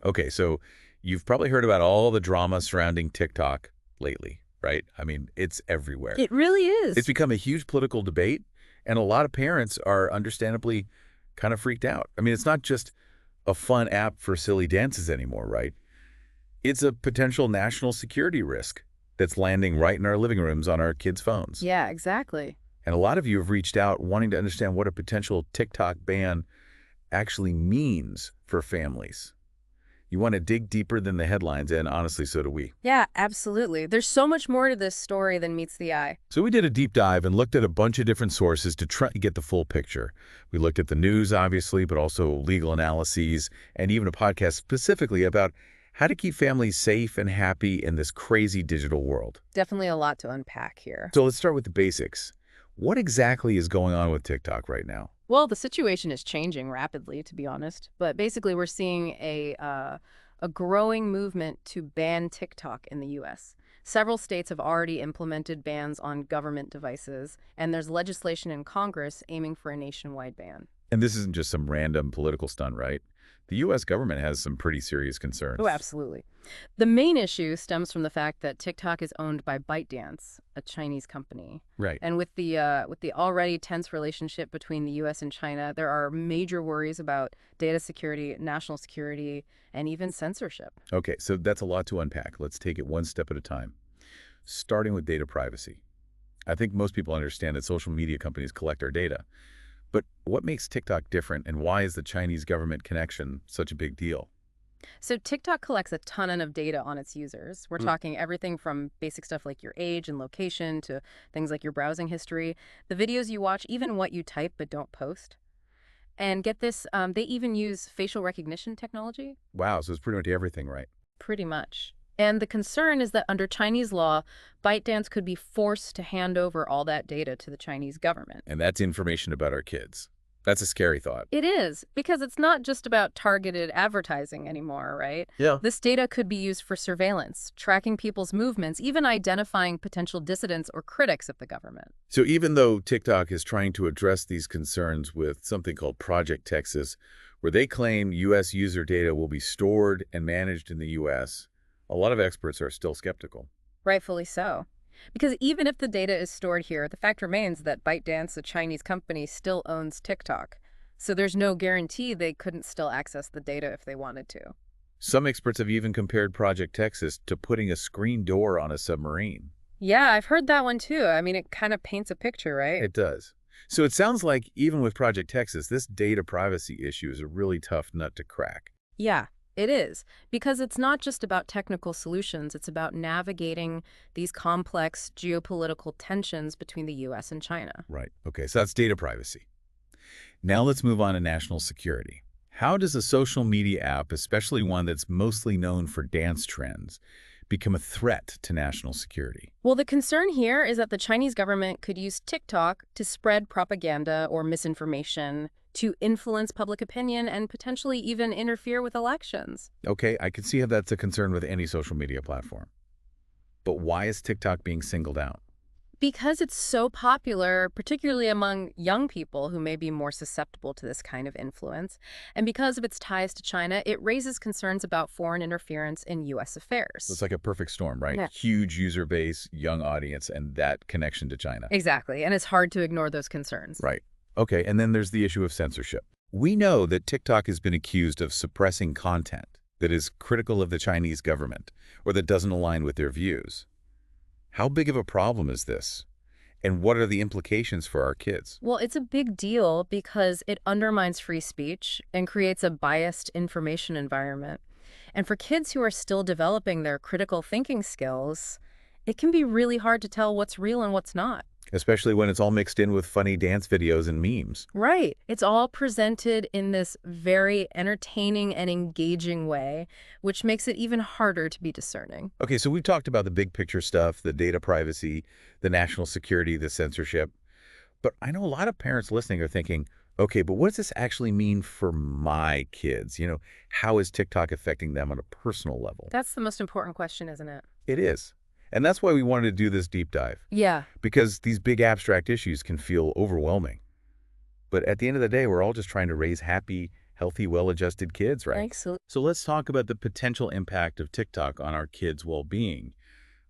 Okay, so you've probably heard about all the drama surrounding TikTok lately, right? I mean, it's everywhere. It really It's is. become a huge political debate, and a lot of parents are understandably kind of freaked out. I mean, it's not just a fun app for silly dances anymore, right? It's a potential national security risk that's landing right in our living rooms on our kids' phones. Yeah, exactly. And a lot of you have reached out wanting to understand what a potential TikTok ban actually means for families. You want to dig deeper than the headlines, and honestly, so do we. Yeah, absolutely. There's so much more to this story than meets the eye. So we did a deep dive and looked at a bunch of different sources to try to get the full picture. We looked at the news, obviously, but also legal analyses, and even a podcast specifically about how to keep families safe and happy in this crazy digital world. Definitely a lot to unpack here. So let's start with the basics. What exactly is going on with TikTok right now? Well, the situation is changing rapidly, to be honest. But basically, we're seeing a growing movement to ban TikTok in the U.S. Several states have already implemented bans on government devices, and there's legislation in Congress aiming for a nationwide ban. And this isn't just some random political stunt, right? The U.S. government has some pretty serious Oh, concerns. absolutely. The main issue stems from the fact that TikTok is owned by ByteDance, a Chinese company. Right. And with the already tense relationship between the U.S. and China, there are major worries about data security, national security, and even censorship. Okay, so that's a lot to unpack. Let's take it one step at a time. Starting with data privacy. I think most people understand that social media companies collect our data. But what makes TikTok different, and why is the Chinese government connection such a big deal? So TikTok collects a ton of data on its users. We're talking everything from basic stuff like your age and location to things like your browsing history, the videos you watch, even what you type but don't post. And get this, they even use facial recognition technology. Wow, so it's pretty much everything, right? Pretty much. And the concern is that under Chinese law, ByteDance could be forced to hand over all that data to the Chinese government. And that's information about our kids. That's a scary thought. It is, because it's not just about targeted advertising anymore, right? Yeah. This data could be used for surveillance, tracking people's movements, even identifying potential dissidents or critics of the government. So even though TikTok is trying to address these concerns with something called Project Texas, where they claim U.S. user data will be stored and managed in the U.S., a lot of experts are still skeptical. Rightfully so. Because even if the data is stored here, the fact remains that ByteDance, a Chinese company, still owns TikTok. So there's no guarantee they couldn't still access the data if they wanted to. Some experts have even compared Project Texas to putting a screen door on a submarine. Yeah, I've heard that one too. I mean, it kind of paints a picture, right? It does. So it sounds like even with Project Texas, this data privacy issue is a really tough nut to crack. Yeah, it is. Because it's not just about technical solutions, it's about navigating these complex geopolitical tensions between the US and China. Right. Okay, so that's data privacy. Now let's move on to national security. How does a social media app, especially one that's mostly known for dance trends, become a threat to national security? Well, the concern here is that the Chinese government could use TikTok to spread propaganda or misinformation, to influence public opinion, and potentially even interfere with elections. Okay, I can see how that's a concern with any social media platform. But why is TikTok being singled out? Because it's so popular, particularly among young people who may be more susceptible to this kind of influence, and because of its ties to China, it raises concerns about foreign interference in U.S. So affairs. it's like a perfect storm, right? Yeah. Huge user base, young audience, and that connection to China. Exactly, and it's hard to ignore those concerns. Right. Okay, and then there's the issue of censorship. We know that TikTok has been accused of suppressing content that is critical of the Chinese government or that doesn't align with their views. How big of a problem is this? And what are the implications for our kids? Well, it's a big deal because it undermines free speech and creates a biased information environment. And for kids who are still developing their critical thinking skills, it can be really hard to tell what's real and what's not. Especially when it's all mixed in with funny dance videos and memes. Right. It's all presented in this very entertaining and engaging way, which makes it even harder to be discerning. Okay, so we've talked about the big picture stuff, the data privacy, the national security, the censorship. But I know a lot of parents listening are thinking, okay, but what does this actually mean for my kids? How is TikTok affecting them on a personal level? That's the most important question, isn't it? It is. And that's why we wanted to do this deep dive, Yeah. because these big abstract issues can feel overwhelming. But at the end of the day, we're all just trying to raise happy, healthy, well-adjusted kids, right? Excellent. So let's talk about the potential impact of TikTok on our kids' well-being.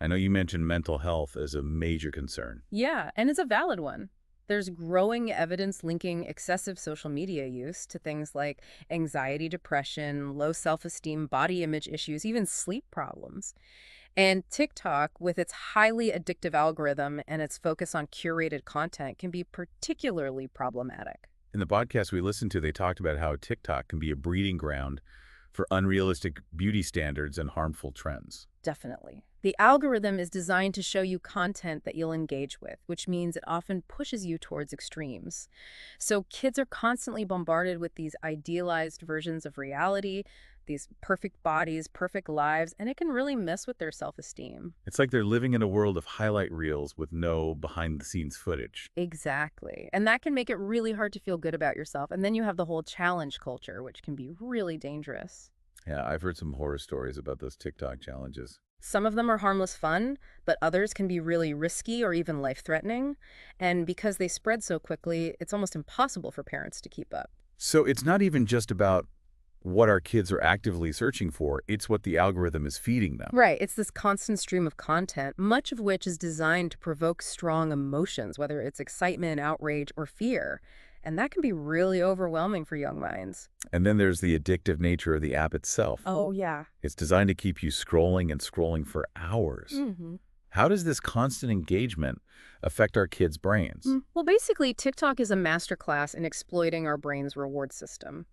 I know you mentioned mental health as a major concern. Yeah, and it's a valid one. There's growing evidence linking excessive social media use to things like anxiety, depression, low self-esteem, body image issues, even sleep problems. And TikTok, with its highly addictive algorithm and its focus on curated content, can be particularly problematic. In the podcast we listened to, they talked about how TikTok can be a breeding ground for unrealistic beauty standards and harmful trends. Definitely. The algorithm is designed to show you content that you'll engage with, which means it often pushes you towards extremes. So kids are constantly bombarded with these idealized versions of reality, these perfect bodies, perfect lives, and it can really mess with their self-esteem. It's like they're living in a world of highlight reels with no behind-the-scenes footage. Exactly. And that can make it really hard to feel good about yourself. And then you have the whole challenge culture, which can be really dangerous. Yeah, I've heard some horror stories about those TikTok challenges. Some of them are harmless fun, but others can be really risky or even life-threatening. And because they spread so quickly, it's almost impossible for parents to keep up. So it's not even just about what our kids are actively searching for, it's what the algorithm is feeding them. Right, it's this constant stream of content, much of which is designed to provoke strong emotions, whether it's excitement, outrage, or fear. And that can be really overwhelming for young minds. And then there's the addictive nature of the app itself. Oh, yeah. It's designed to keep you scrolling and scrolling for hours. Mm-hmm. How does this constant engagement affect our kids' brains? Well, basically, TikTok is a masterclass in exploiting our brain's reward system.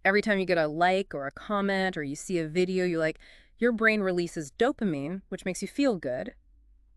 Every time you get a like or a comment or you see a video you like, your brain releases dopamine, which makes you feel good.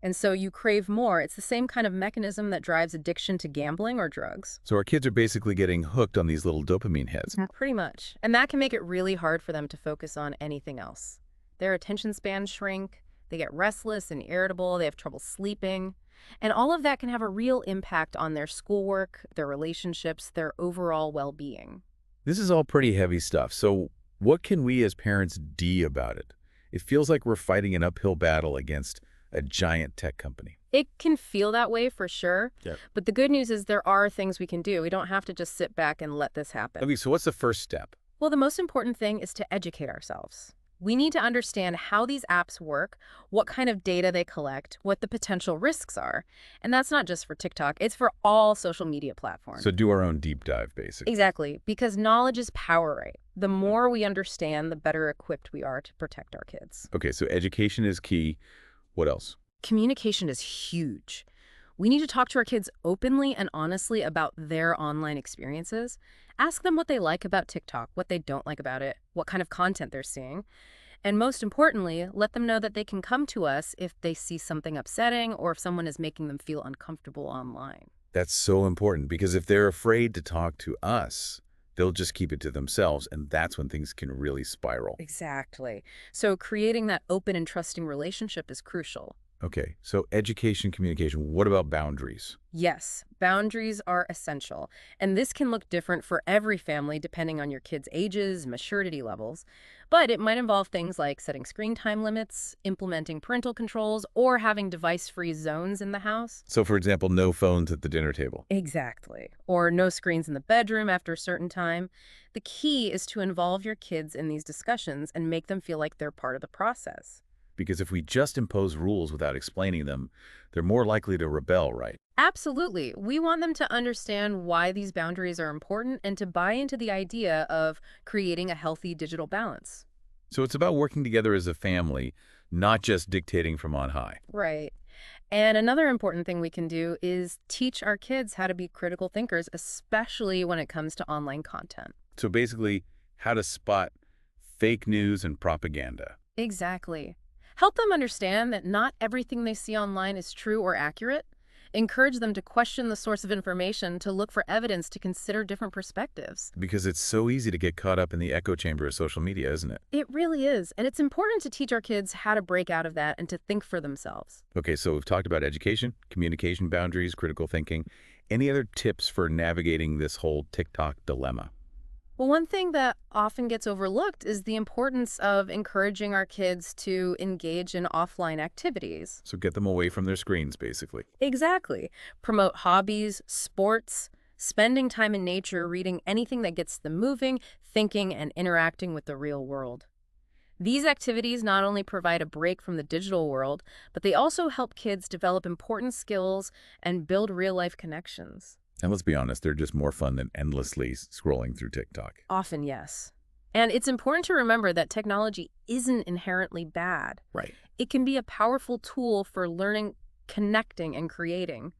And so you crave more. It's the same kind of mechanism that drives addiction to gambling or drugs. So our kids are basically getting hooked on these little dopamine hits. Pretty much. And that can make it really hard for them to focus on anything else. Their attention spans shrink, they get restless and irritable, they have trouble sleeping. And all of that can have a real impact on their schoolwork, their relationships, their overall well-being. This is all pretty heavy stuff. So what can we as parents do about it? It feels like we're fighting an uphill battle against a giant tech company. It can feel that way for sure. Yep. But the good news is there are things we can do. We don't have to just sit back and let this happen. Okay, so what's the first step? Well, the most important thing is to educate ourselves. We need to understand how these apps work, what kind of data they collect, what the potential risks are. And that's not just for TikTok, it's for all social media platforms. So do our own deep dive, basically. Exactly, because knowledge is power, right? The more we understand, the better equipped we are to protect our kids. Okay, so education is key. What else? Communication is huge. We need to talk to our kids openly and honestly about their online experiences. Ask them what they like about TikTok, what they don't like about it, what kind of content they're seeing. And most importantly, let them know that they can come to us if they see something upsetting or if someone is making them feel uncomfortable online. That's so important because if they're afraid to talk to us, they'll just keep it to themselves, and that's when things can really spiral. Exactly. So creating that open and trusting relationship is crucial. Okay, so education, communication. What about boundaries? Yes, boundaries are essential. And this can look different for every family depending on your kids' ages, maturity levels. But it might involve things like setting screen time limits, implementing parental controls, or having device-free zones in the house. So, for example, no phones at the dinner table. Exactly. Or no screens in the bedroom after a certain time. The key is to involve your kids in these discussions and make them feel like they're part of the process. Because if we just impose rules without explaining them, they're more likely to rebel, right? Absolutely. We want them to understand why these boundaries are important and to buy into the idea of creating a healthy digital balance. So it's about working together as a family, not just dictating from on high. Right. And another important thing we can do is teach our kids how to be critical thinkers, especially when it comes to online content. So basically, how to spot fake news and propaganda. Exactly. Help them understand that not everything they see online is true or accurate. Encourage them to question the source of information, to look for evidence, to consider different perspectives. Because it's so easy to get caught up in the echo chamber of social media, isn't it? It really is. And it's important to teach our kids how to break out of that and to think for themselves. Okay, so we've talked about education, communication boundaries, critical thinking. Any other tips for navigating this whole TikTok dilemma? Well, one thing that often gets overlooked is the importance of encouraging our kids to engage in offline activities. So get them away from their screens, basically. Exactly. Promote hobbies, sports, spending time in nature, reading anything that gets them moving, thinking, and interacting with the real world. These activities not only provide a break from the digital world, but they also help kids develop important skills and build real-life connections. And let's be honest, they're just more fun than endlessly scrolling through TikTok. Often, yes. And it's important to remember that technology isn't inherently bad. Right. It can be a powerful tool for learning, connecting, and creating.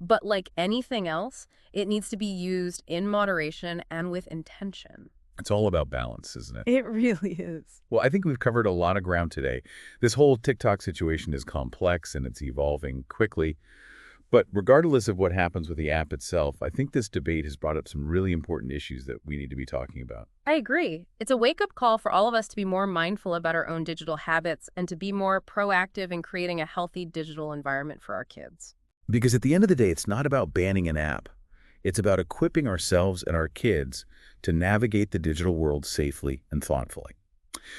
But like anything else, it needs to be used in moderation and with intention. It's all about balance, isn't it? It really is. Well, I think we've covered a lot of ground today. This whole TikTok situation is complex and it's evolving quickly. But regardless of what happens with the app itself, I think this debate has brought up some really important issues that we need to be talking about. I agree. It's a wake-up call for all of us to be more mindful about our own digital habits and to be more proactive in creating a healthy digital environment for our kids. Because at the end of the day, it's not about banning an app. It's about equipping ourselves and our kids to navigate the digital world safely and thoughtfully.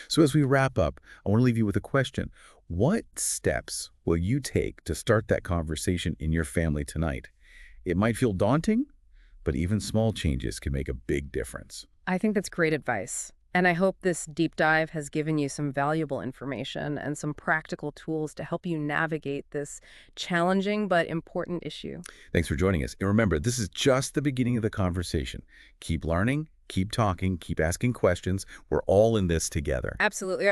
So as we wrap up, I want to leave you with a question. What steps will you take to start that conversation in your family tonight? It might feel daunting, but even small changes can make a big difference. I think that's great advice. And I hope this deep dive has given you some valuable information and some practical tools to help you navigate this challenging but important issue. Thanks for joining us. And remember, this is just the beginning of the conversation. Keep learning, keep talking, keep asking questions. We're all in this together. Absolutely.